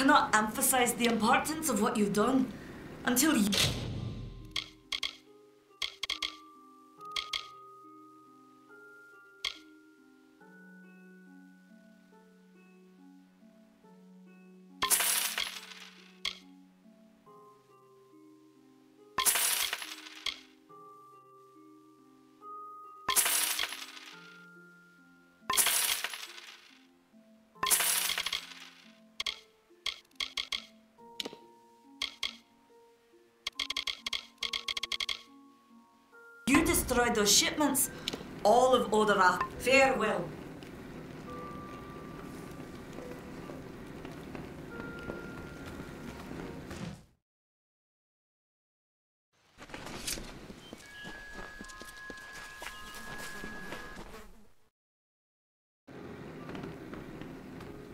cannot emphasize the importance of what you've done until you... You destroyed those shipments. All of Odera. Farewell.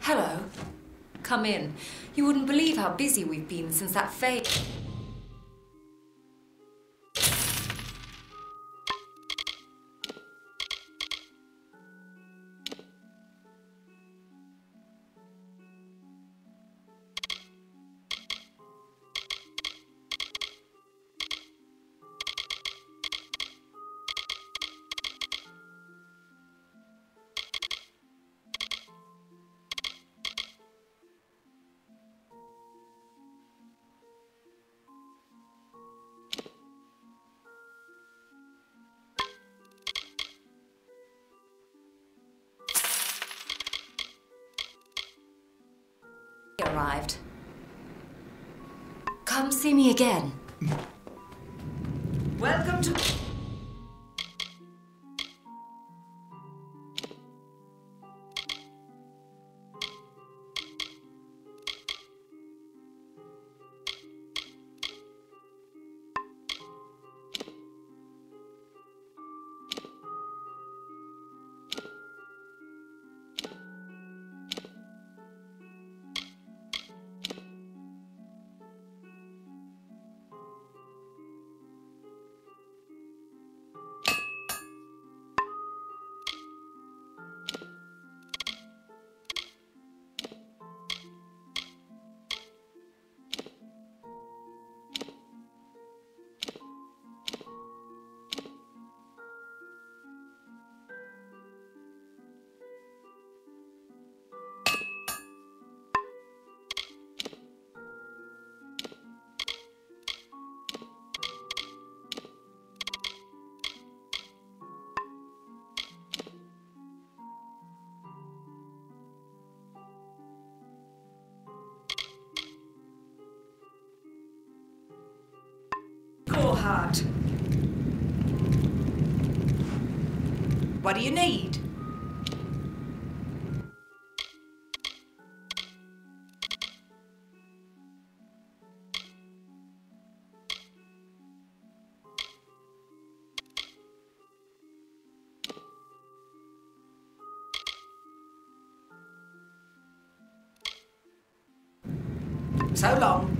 Hello. Come in. You wouldn't believe how busy we've been since that fate. Arrived. Come see me again. Welcome to... Go hard. What do you need? So long.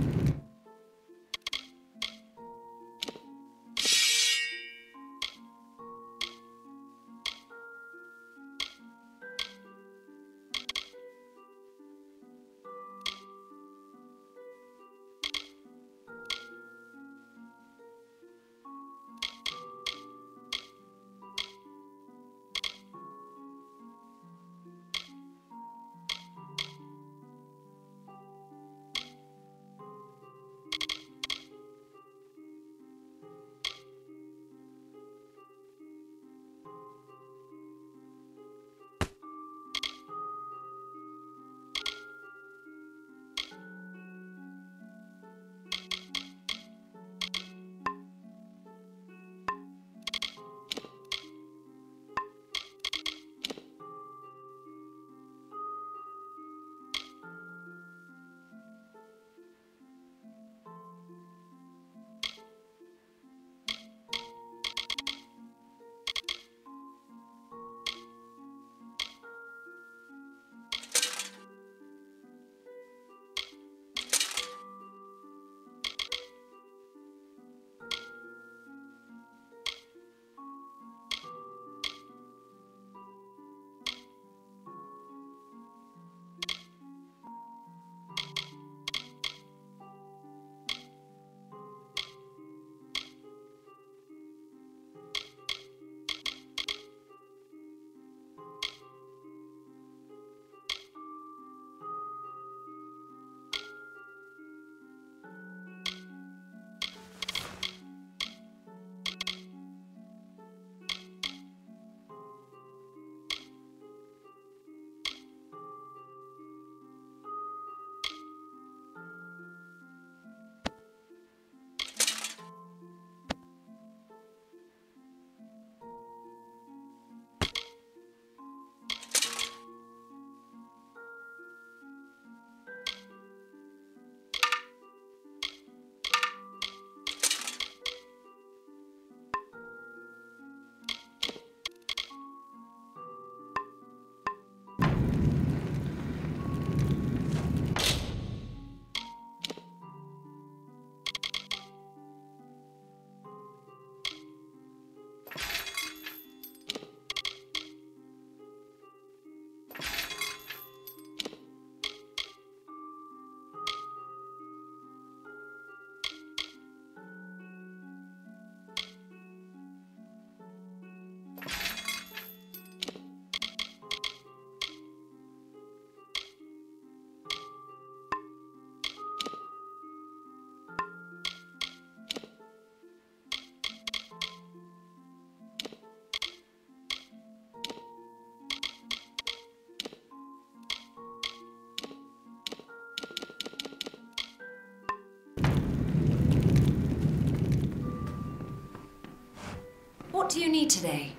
need today?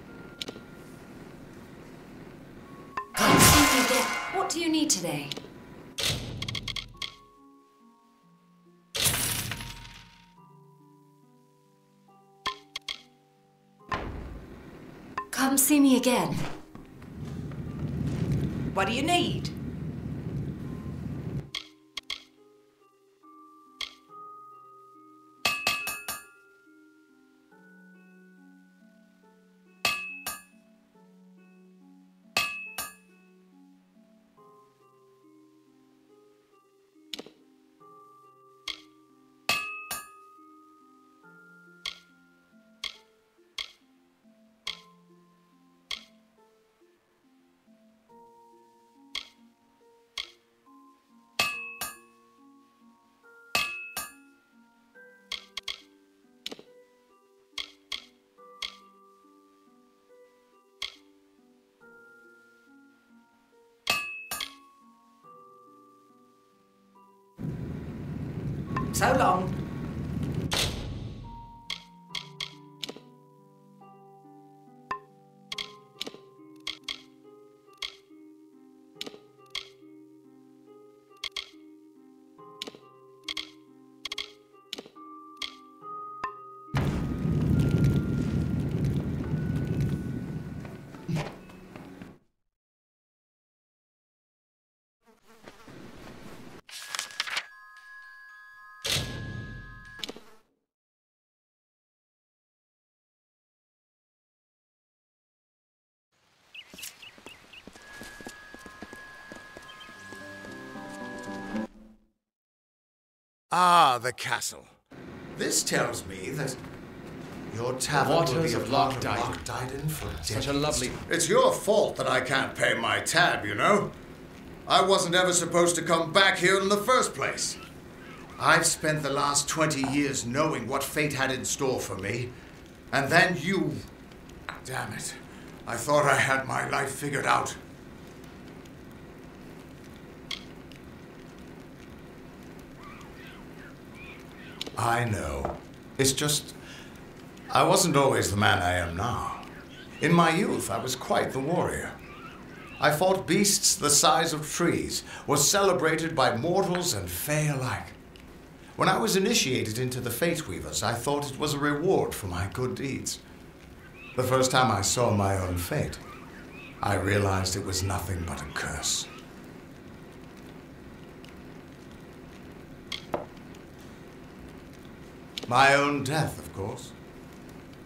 Come see me again. What do you need today? Come see me again. What do you need? So long. Ah, the castle. This tells me that your tavern will be a block Lockdyden for Such a lovely... It's your fault that I can't pay my tab, you know? I wasn't ever supposed to come back here in the first place. I've spent the last 20 years knowing what fate had in store for me. And then you... Damn it. I thought I had my life figured out. I know. It's just... I wasn't always the man I am now. In my youth, I was quite the warrior. I fought beasts the size of trees, was celebrated by mortals and fae alike. When I was initiated into the Fate Weavers, I thought it was a reward for my good deeds. The first time I saw my own fate, I realized it was nothing but a curse. My own death, of course.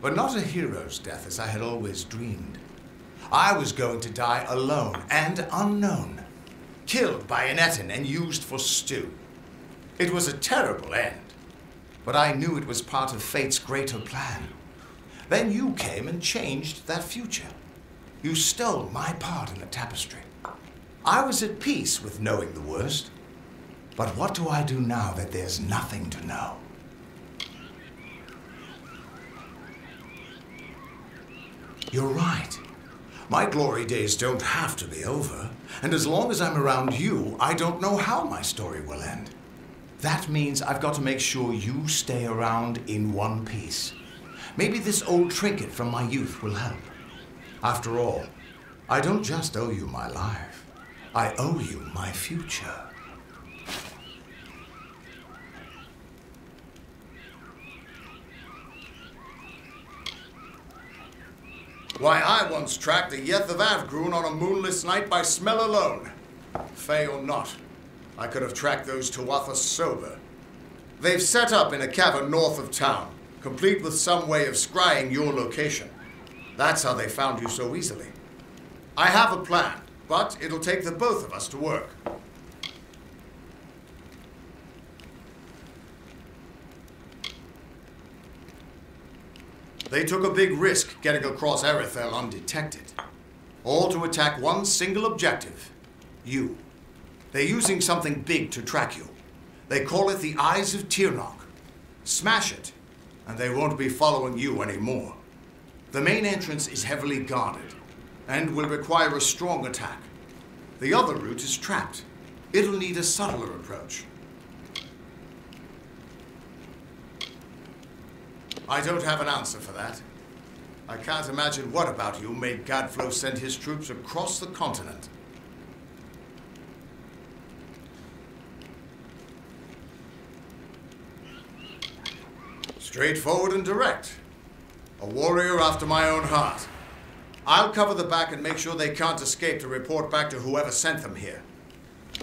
But not a hero's death as I had always dreamed. I was going to die alone and unknown, killed by an Etin and used for stew. It was a terrible end, but I knew it was part of fate's greater plan. Then you came and changed that future. You stole my part in the tapestry. I was at peace with knowing the worst. But what do I do now that there's nothing to know? You're right. My glory days don't have to be over. And as long as I'm around you, I don't know how my story will end. That means I've got to make sure you stay around in one piece. Maybe this old trinket from my youth will help. After all, I don't just owe you my life. I owe you my future. Why, I once tracked the Yeth of Avgrun on a moonless night by smell alone. Fey or not, I could have tracked those Tuatha sober. They've set up in a cavern north of town, complete with some way of scrying your location. That's how they found you so easily. I have a plan, but it'll take the both of us to work. They took a big risk getting across Erithel undetected. All to attack one single objective. You. They're using something big to track you. They call it the Eyes of Tirnoch. Smash it, and they won't be following you anymore. The main entrance is heavily guarded, and will require a strong attack. The other route is trapped. It'll need a subtler approach. I don't have an answer for that. I can't imagine what about you made Gadflow send his troops across the continent. Straightforward and direct. A warrior after my own heart. I'll cover the back and make sure they can't escape to report back to whoever sent them here.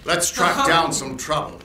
Let's track down some trouble.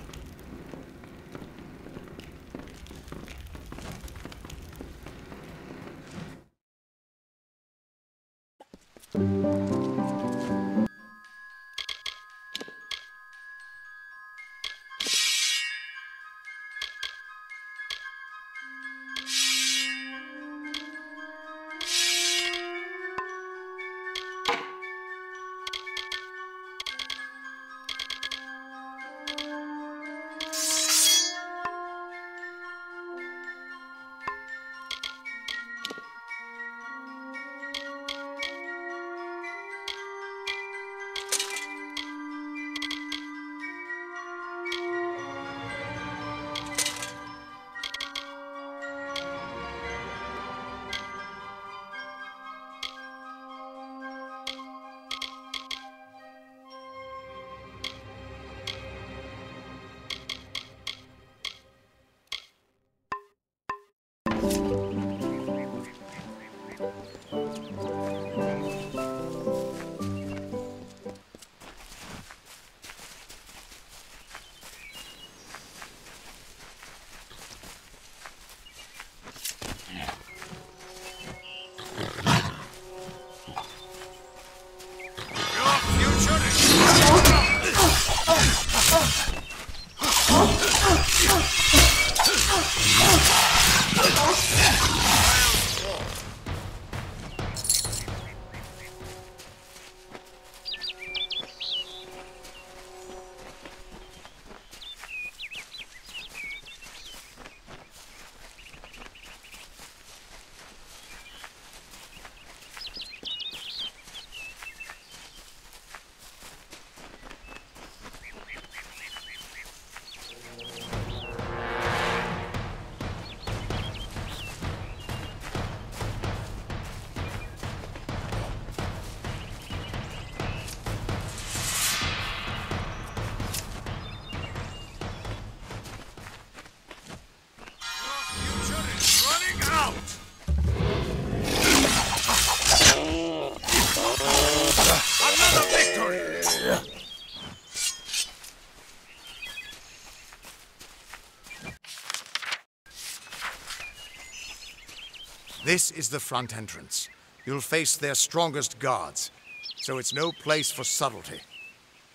This is the front entrance. You'll face their strongest guards, so it's no place for subtlety.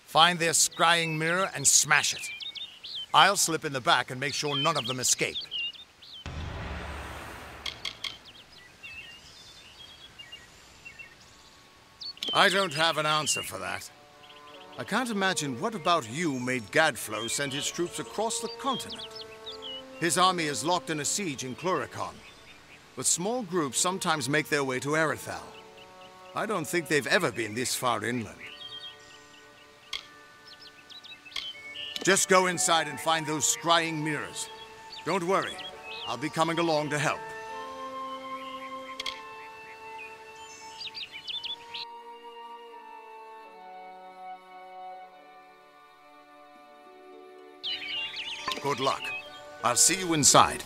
Find their scrying mirror and smash it. I'll slip in the back and make sure none of them escape. I don't have an answer for that. I can't imagine what about you made Gadflow send his troops across the continent. His army is locked in a siege in Cluricon, but small groups sometimes make their way to Erithal. I don't think they've ever been this far inland. Just go inside and find those scrying mirrors. Don't worry, I'll be coming along to help. Good luck. I'll see you inside.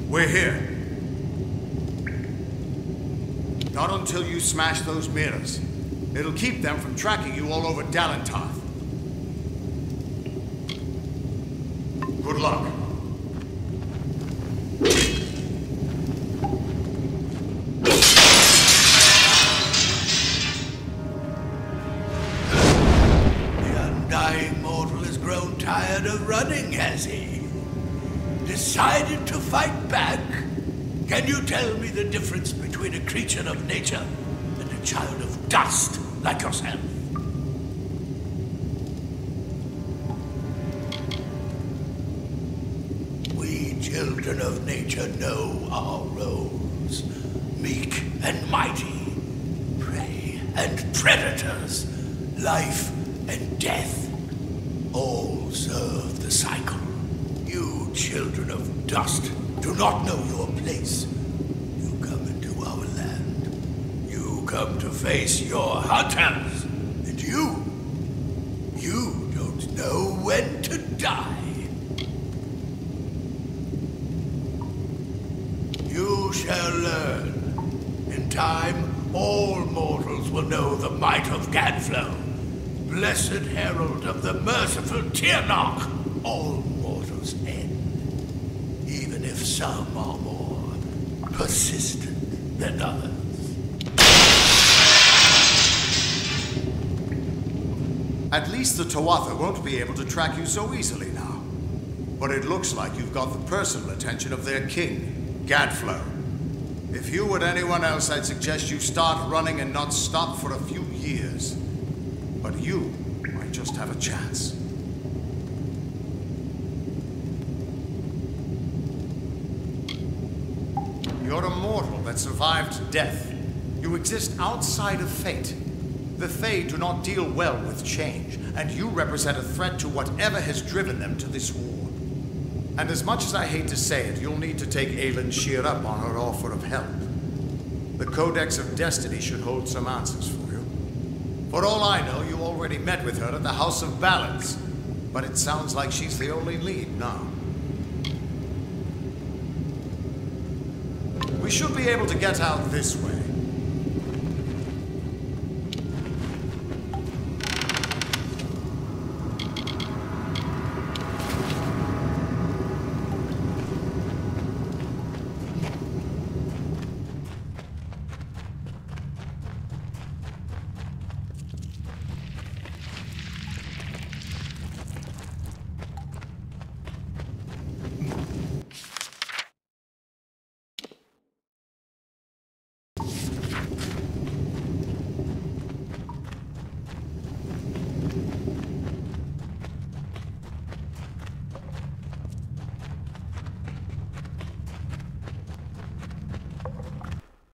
We're here. Not until you smash those mirrors. It'll keep them from tracking you all over Dalentarth. Good luck. The undying mortal has grown tired of running, has he? Decided to fight back? Can you tell me the difference between a creature of nature and a child of dust like yourself? We children of nature know our roles. Meek and mighty, prey and predators, life and death, all serve the cycle. You children of dust do not know your place. You come into our land. You come to face your hunters. And you don't know when to die. You shall learn. In time, all mortals will know the might of Gadflow, blessed herald of the merciful Tyrnok. All mortals end, even if some are more persistent than others. At least the Tuatha won't be able to track you so easily now. But it looks like you've got the personal attention of their king, Gadflow. If you were anyone else, I'd suggest you start running and not stop for a few years. But you might just have a chance. You're a mortal that survived death. You exist outside of fate. The Fae do not deal well with change, and you represent a threat to whatever has driven them to this war. And as much as I hate to say it, you'll need to take Aelin Shear up on her offer of help. The Codex of Destiny should hold some answers for you. For all I know, you already met with her at the House of Balance, but it sounds like she's the only lead now. We should be able to get out this way.